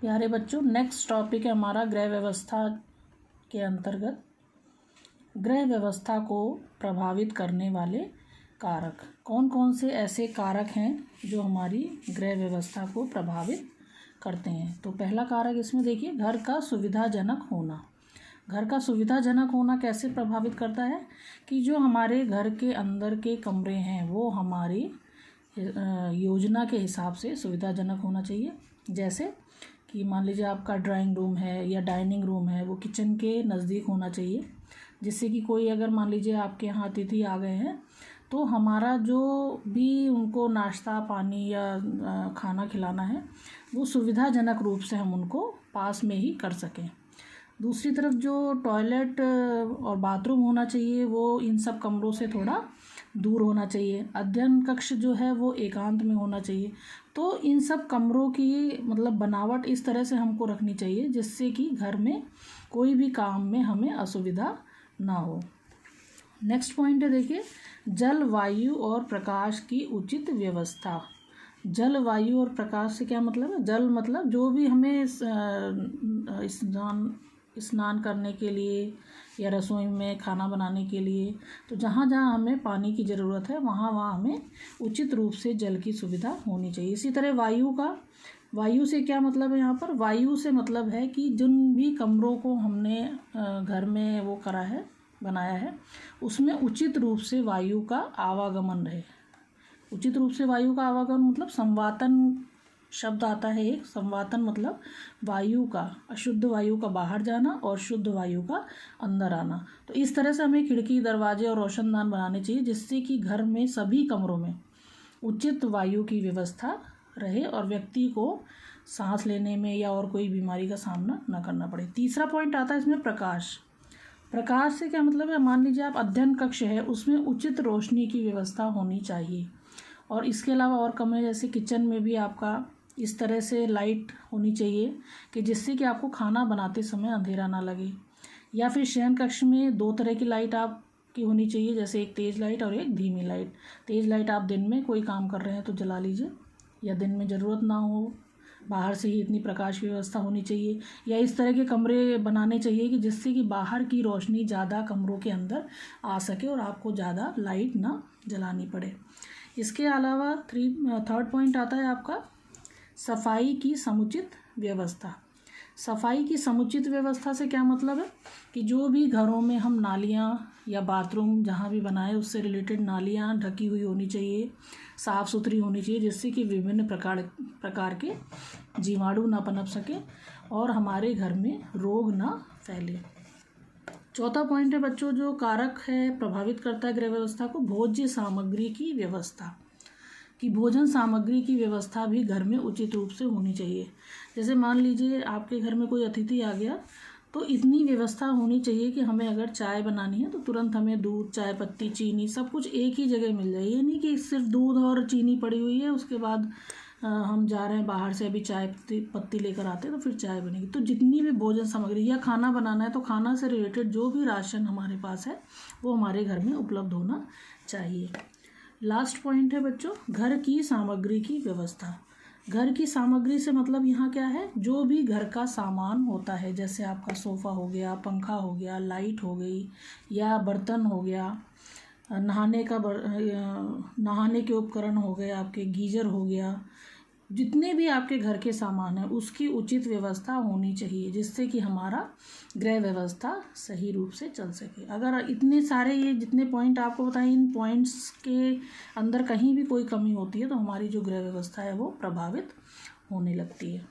प्यारे बच्चों, next topic है हमारा गृह व्यवस्था के अंतर्गत गृह व्यवस्था को प्रभावित करने वाले कारक। कौन कौन से ऐसे कारक हैं जो हमारी गृह व्यवस्था को प्रभावित करते हैं। तो पहला कारक इसमें देखिए, घर का सुविधाजनक होना। घर का सुविधाजनक होना कैसे प्रभावित करता है कि जो हमारे घर के अंदर के कमरे हैं वो हमारी योजना के हिसाब से सुविधाजनक होना चाहिए। जैसे कि मान लीजिए आपका ड्राइंग रूम है या डाइनिंग रूम है, वो किचन के नज़दीक होना चाहिए, जिससे कि कोई अगर मान लीजिए आपके यहाँ अतिथि आ गए हैं तो हमारा जो भी उनको नाश्ता पानी या खाना खिलाना है वो सुविधाजनक रूप से हम उनको पास में ही कर सकें। दूसरी तरफ जो टॉयलेट और बाथरूम होना चाहिए वो इन सब कमरों से थोड़ा दूर होना चाहिए। अध्ययन कक्ष जो है वो एकांत में होना चाहिए। तो इन सब कमरों की मतलब बनावट इस तरह से हमको रखनी चाहिए जिससे कि घर में कोई भी काम में हमें असुविधा ना हो। नेक्स्ट पॉइंट है देखिए, जल वायु और प्रकाश की उचित व्यवस्था। जल वायु और प्रकाश से क्या मतलब है? जल मतलब जो भी हमें स्नान करने के लिए या रसोई में खाना बनाने के लिए, तो जहाँ जहाँ हमें पानी की ज़रूरत है वहाँ वहाँ हमें उचित रूप से जल की सुविधा होनी चाहिए। इसी तरह वायु से क्या मतलब है? यहाँ पर वायु से मतलब है कि जिन भी कमरों को हमने घर में वो करा है, बनाया है, उसमें उचित रूप से वायु का आवागमन रहे। उचित रूप से वायु का आवागमन मतलब संवातन शब्द आता है एक। संवातन मतलब वायु का, अशुद्ध वायु का बाहर जाना और शुद्ध वायु का अंदर आना। तो इस तरह से हमें खिड़की, दरवाजे और रोशनदान बनाने चाहिए जिससे कि घर में सभी कमरों में उचित वायु की व्यवस्था रहे और व्यक्ति को सांस लेने में या और कोई बीमारी का सामना न करना पड़े। तीसरा पॉइंट आता है इसमें प्रकाश। प्रकाश से क्या मतलब है? मान लीजिए आप अध्ययन कक्ष है, उसमें उचित रोशनी की व्यवस्था होनी चाहिए। और इसके अलावा और कमरे जैसे किचन में भी आपका इस तरह से लाइट होनी चाहिए कि जिससे कि आपको खाना बनाते समय अंधेरा ना लगे। या फिर शयन कक्ष में 2 तरह की लाइट आपकी होनी चाहिए, जैसे एक तेज़ लाइट और एक धीमी लाइट। तेज़ लाइट आप दिन में कोई काम कर रहे हैं तो जला लीजिए, या दिन में ज़रूरत ना हो बाहर से ही इतनी प्रकाश की व्यवस्था होनी चाहिए। या इस तरह के कमरे बनाने चाहिए कि जिससे कि बाहर की रोशनी ज़्यादा कमरों के अंदर आ सके और आपको ज़्यादा लाइट ना जलानी पड़े। इसके अलावा थर्ड पॉइंट आता है आपका सफाई की समुचित व्यवस्था। सफाई की समुचित व्यवस्था से क्या मतलब है कि जो भी घरों में हम नालियाँ या बाथरूम जहाँ भी बनाए उससे रिलेटेड नालियाँ ढकी हुई होनी चाहिए, साफ़ सुथरी होनी चाहिए, जिससे कि विभिन्न प्रकार के जीवाणु ना पनप सके और हमारे घर में रोग ना फैले। चौथा पॉइंट है बच्चों, जो कारक है प्रभावित करता है गृह व्यवस्था को, भोज्य सामग्री की व्यवस्था। कि भोजन सामग्री की व्यवस्था भी घर में उचित रूप से होनी चाहिए। जैसे मान लीजिए आपके घर में कोई अतिथि आ गया तो इतनी व्यवस्था होनी चाहिए कि हमें अगर चाय बनानी है तो तुरंत हमें दूध, चाय पत्ती, चीनी सब कुछ एक ही जगह मिल जाए। ये नहीं कि सिर्फ दूध और चीनी पड़ी हुई है, उसके बाद हम जा रहे हैं बाहर से अभी चाय पत्ती लेकर आते हैं तो फिर चाय बनेगी। तो जितनी भी भोजन सामग्री या खाना बनाना है तो खाना से रिलेटेड जो भी राशन हमारे पास है वो हमारे घर में उपलब्ध होना चाहिए। लास्ट पॉइंट है बच्चों, घर की सामग्री की व्यवस्था। घर की सामग्री से मतलब यहाँ क्या है? जो भी घर का सामान होता है, जैसे आपका सोफ़ा हो गया, पंखा हो गया, लाइट हो गई या बर्तन हो गया, नहाने के उपकरण हो गए, आपके गीजर हो गया, जितने भी आपके घर के सामान हैं उसकी उचित व्यवस्था होनी चाहिए जिससे कि हमारा गृह व्यवस्था सही रूप से चल सके। अगर इतने सारे ये जितने पॉइंट आपको बताएं, इन पॉइंट्स के अंदर कहीं भी कोई कमी होती है तो हमारी जो गृह व्यवस्था है वो प्रभावित होने लगती है।